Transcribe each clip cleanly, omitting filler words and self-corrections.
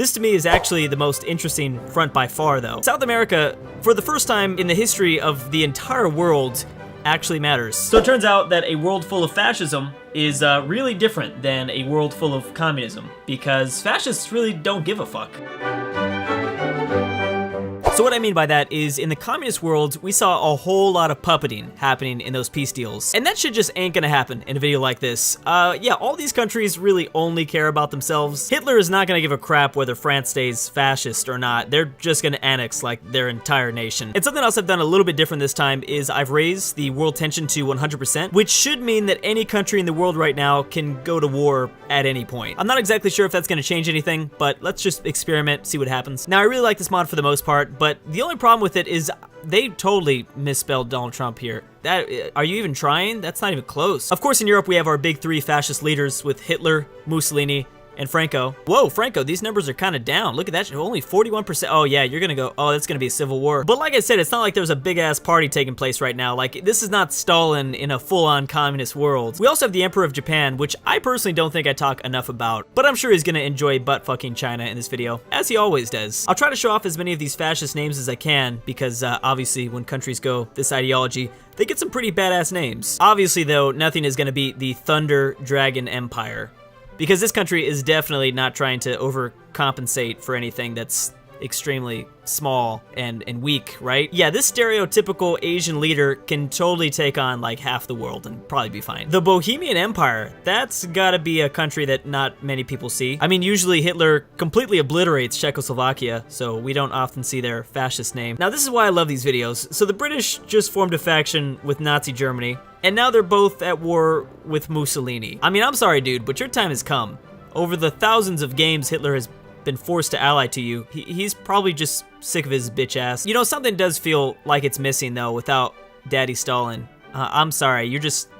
This to me is actually the most interesting front by far though. South America, for the first time in the history of the entire world, actually matters. So it turns out that a world full of fascism is really different than a world full of communism, because fascists really don't give a fuck. So what I mean by that is, in the communist world, we saw a whole lot of puppeting happening in those peace deals. And that shit just ain't gonna happen in a video like this. Yeah, all these countries really only care about themselves. Hitler is not gonna give a crap whether France stays fascist or not. They're just gonna annex, like, their entire nation. And something else I've done a little bit different this time is I've raised the world tension to 100%, which should mean that any country in the world right now can go to war at any point. I'm not exactly sure if that's gonna change anything, but let's just experiment, see what happens. Now, I really like this mod for the most part, but the only problem with it is they totally misspelled Donald Trump here. Are you even trying? That's not even close. Of course, in Europe, we have our big three fascist leaders with Hitler, Mussolini, and Franco. Whoa, Franco, these numbers are kind of down. Look at that, only 41%. Oh yeah, you're gonna go, oh, that's gonna be a civil war. But like I said, it's not like there's a big ass party taking place right now. Like, this is not Stalin in a full-on communist world. We also have the Emperor of Japan, which I personally don't think I talk enough about, but I'm sure he's gonna enjoy butt-fucking China in this video, as he always does. I'll try to show off as many of these fascist names as I can, because obviously when countries go this ideology, they get some pretty badass names. Obviously though, nothing is gonna beat the Thunder Dragon Empire, because this country is definitely not trying to overcompensate for anything that's extremely small and weak, right? Yeah, this stereotypical Asian leader can totally take on like half the world and probably be fine. The Bohemian Empire, that's gotta be a country that not many people see. I mean, usually Hitler completely obliterates Czechoslovakia, so we don't often see their fascist name. Now, this is why I love these videos. So the British just formed a faction with Nazi Germany, and now they're both at war with Mussolini. I mean, I'm sorry, dude, but your time has come. Over the thousands of games Hitler has been forced to ally to you, he's probably just sick of his bitch ass. You know, something does feel like it's missing though without Daddy Stalin. I'm sorry, you're just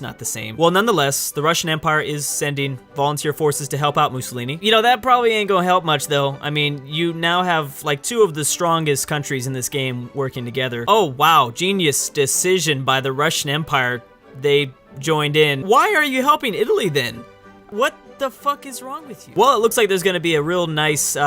not the same. Well, nonetheless, the Russian Empire is sending volunteer forces to help out Mussolini. You know, that probably ain't gonna help much though. I mean, you now have like two of the strongest countries in this game working together. Oh wow, genius decision by the Russian Empire. They joined in. Why are you helping Italy then? What the fuck is wrong with you? Well, it looks like there's gonna be a real nice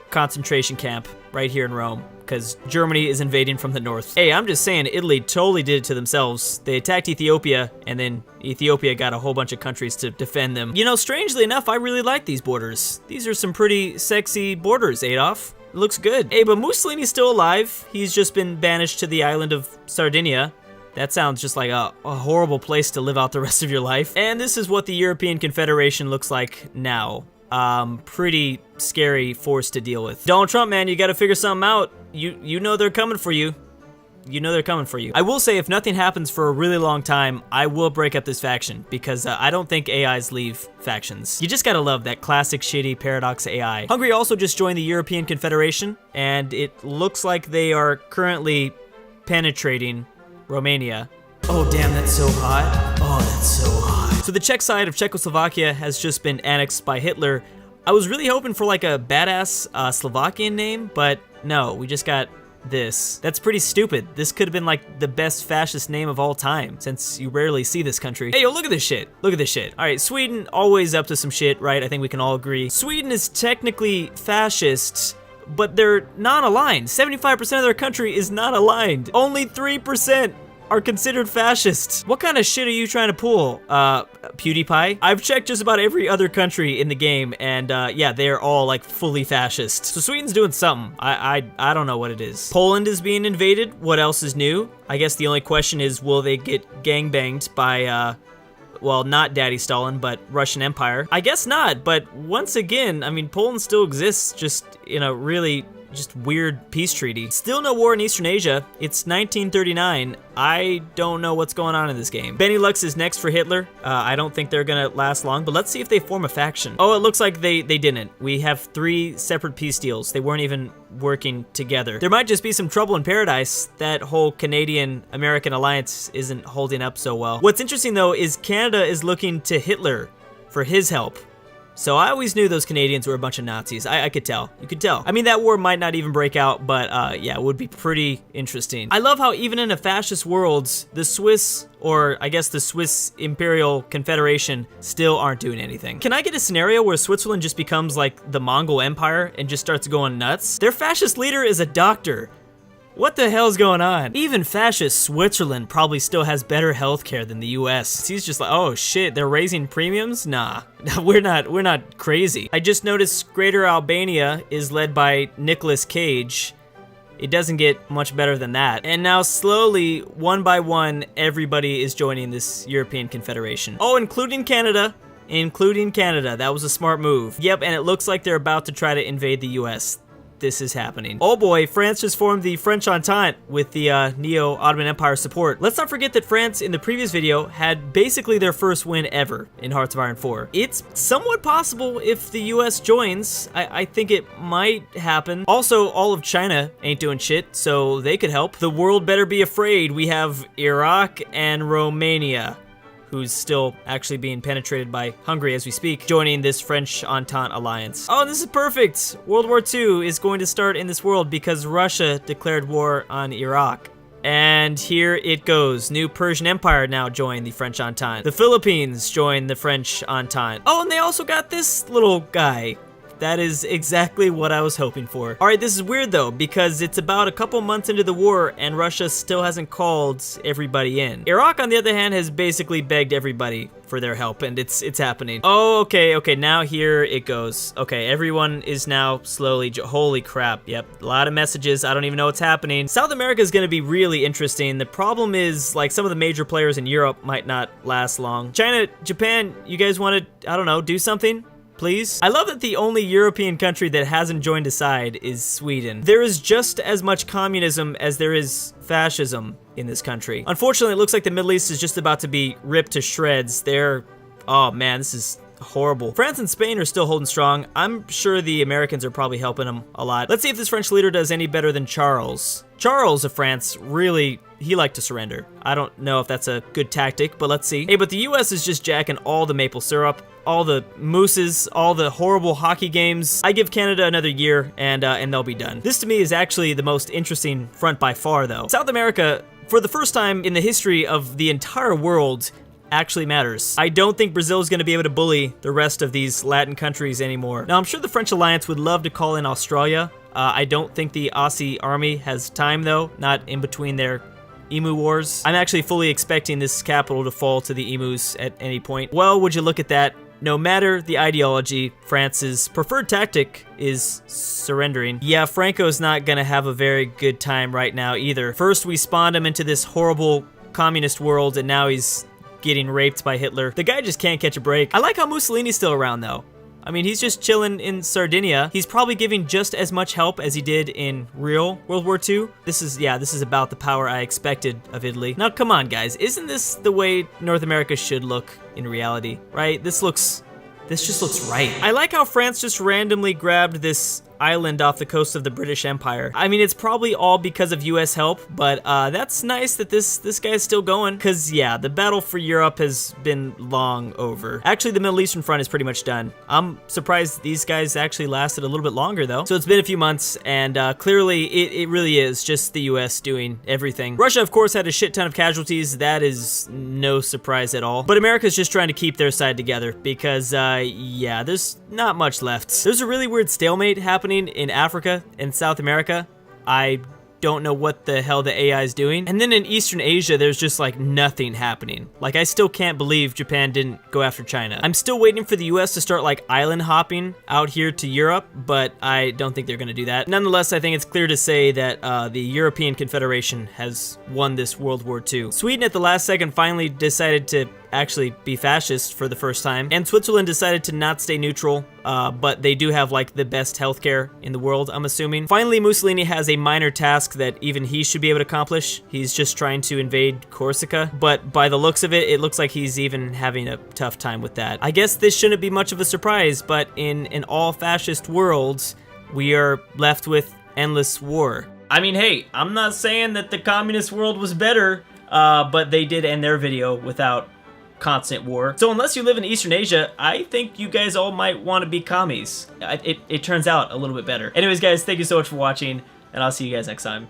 concentration camp right here in Rome, because Germany is invading from the north. Hey, I'm just saying, Italy totally did it to themselves. They attacked Ethiopia, and then Ethiopia got a whole bunch of countries to defend them. You know, strangely enough, I really like these borders. These are some pretty sexy borders, Adolf. It looks good. Hey, but Mussolini's still alive. He's just been banished to the island of Sardinia. That sounds just like a horrible place to live out the rest of your life. And this is what the European Confederation looks like now. Pretty scary force to deal with. Donald Trump, man, you gotta figure something out. You know they're coming for you. You know they're coming for you. I will say, if nothing happens for a really long time, I will break up this faction, because I don't think AIs leave factions. You just gotta love that classic shitty Paradox AI. Hungary also just joined the European Confederation, and it looks like they are currently penetrating Romania. Oh damn, that's so hot. Oh, that's so hot. So the Czech side of Czechoslovakia has just been annexed by Hitler. I was really hoping for like a badass Slovakian name, but no, we just got this. That's pretty stupid. This could have been like the best fascist name of all time, since you rarely see this country. Hey, yo, look at this shit. Look at this shit. All right, Sweden, always up to some shit, right? I think we can all agree. Sweden is technically fascist, but they're not aligned. 75% of their country is not aligned. Only 3% are considered fascists. What kind of shit are you trying to pull, PewDiePie? I've checked just about every other country in the game, and yeah, they're all like fully fascist. So Sweden's doing something. I don't know what it is. Poland is being invaded. What else is new? I guess the only question is, will they get gangbanged by, well, not Daddy Stalin, but Russian Empire? I guess not, but once again, I mean, Poland still exists, just in a really just weird peace treaty. Still no war in Eastern Asia. It's 1939. I don't know what's going on in this game. Benelux is next for Hitler. I don't think they're gonna last long, but let's see if they form a faction. Oh, it looks like they didn't. We have 3 separate peace deals. They weren't even working together. There might just be some trouble in paradise. That whole Canadian-American alliance isn't holding up so well. What's interesting though is Canada is looking to Hitler for his help. So I always knew those Canadians were a bunch of Nazis. I could tell. You could tell. I mean, that war might not even break out, but yeah, it would be pretty interesting. I love how even in a fascist world, the Swiss, or I guess the Swiss Imperial Confederation, still aren't doing anything. Can I get a scenario where Switzerland just becomes like the Mongol Empire and just starts going nuts? Their fascist leader is a doctor. What the hell's going on? Even fascist Switzerland probably still has better healthcare than the US. He's just like, oh shit, they're raising premiums? Nah, we're not crazy. I just noticed Greater Albania is led by Nicolas Cage. It doesn't get much better than that. And now slowly, one by one, everybody is joining this European Confederation. Oh, including Canada. Including Canada. That was a smart move. Yep, and it looks like they're about to try to invade the US. This is happening. Oh boy, France just formed the French Entente with the Neo-Ottoman Empire support. Let's not forget that France, in the previous video, had basically their first win ever in Hearts of Iron 4. It's somewhat possible if the US joins. I think it might happen. Also, all of China ain't doing shit, so they could help. The world better be afraid. We have Iraq and Romania, who's still actually being penetrated by Hungary as we speak, joining this French Entente alliance. Oh, this is perfect! World War II is going to start in this world because Russia declared war on Iraq. And here it goes. New Persian Empire now joined the French Entente. The Philippines joined the French Entente. Oh, and they also got this little guy. That is exactly what I was hoping for. All right, this is weird though, because it's about a couple months into the war and Russia still hasn't called everybody in. Iraq, on the other hand, has basically begged everybody for their help, and it's happening. Oh, okay, now here it goes. Okay, everyone is now slowly, holy crap, yep, a lot of messages, I don't even know what's happening. South America is gonna be really interesting. The problem is, like, some of the major players in Europe might not last long. China, Japan, you guys wanna, I don't know, do something? Please? I love that the only European country that hasn't joined a side is Sweden. There is just as much communism as there is fascism in this country. Unfortunately, it looks like the Middle East is just about to be ripped to shreds. Oh man, this is horrible. France and Spain are still holding strong. I'm sure the Americans are probably helping them a lot. Let's see if this French leader does any better than Charles. Charles of France, really, he liked to surrender. I don't know if that's a good tactic, but let's see. Hey, but the US is just jacking all the maple syrup, all the mooses, all the horrible hockey games. I give Canada another year and they'll be done. This to me is actually the most interesting front by far though. South America, for the first time in the history of the entire world, actually matters. I don't think Brazil is going to be able to bully the rest of these Latin countries anymore. Now, I'm sure the French Alliance would love to call in Australia. I don't think the Aussie army has time though, not in between their emu wars. I'm actually fully expecting this capital to fall to the emus at any point. Well, would you look at that? No matter the ideology, France's preferred tactic is surrendering. Yeah, Franco's not gonna have a very good time right now either. First, we spawned him into this horrible communist world, and now he's getting raped by Hitler. The guy just can't catch a break. I like how Mussolini's still around though. I mean, he's just chilling in Sardinia. He's probably giving just as much help as he did in real World War II. This is about the power I expected of Italy. Now, come on, guys. Isn't this the way North America should look in reality, right? This just looks right. I like how France just randomly grabbed this island off the coast of the British Empire. I mean, it's probably all because of US help, but that's nice that this guy's still going, because yeah, the battle for Europe has been long over. Actually, the Middle Eastern front is pretty much done. I'm surprised these guys actually lasted a little bit longer though. So it's been a few months, and clearly it really is just the US doing everything. Russia, of course, had a shit ton of casualties. That is no surprise at all. But America's just trying to keep their side together because, yeah, there's not much left. There's a really weird stalemate happening in Africa and South America. I don't know what the hell the AI is doing. And then in Eastern Asia, there's just like nothing happening. Like, I still can't believe Japan didn't go after China. I'm still waiting for the US to start like island hopping out here to Europe, but I don't think they're gonna do that. Nonetheless, I think it's clear to say that the European Confederation has won this World War II. Sweden at the last second finally decided to actually be fascist for the first time, and Switzerland decided to not stay neutral, but they do have like the best healthcare in the world, I'm assuming. Finally, Mussolini has a minor task that even he should be able to accomplish. He's just trying to invade Corsica, but by the looks of it, it looks like he's even having a tough time with that. I guess this shouldn't be much of a surprise, but in an all-fascist world, we are left with endless war. I mean, hey, I'm not saying that the communist world was better, but they did end their video without constant war. So unless you live in Eastern Asia, I think you guys all might want to be commies. It turns out a little bit better. Anyways, guys, thank you so much for watching, and I'll see you guys next time.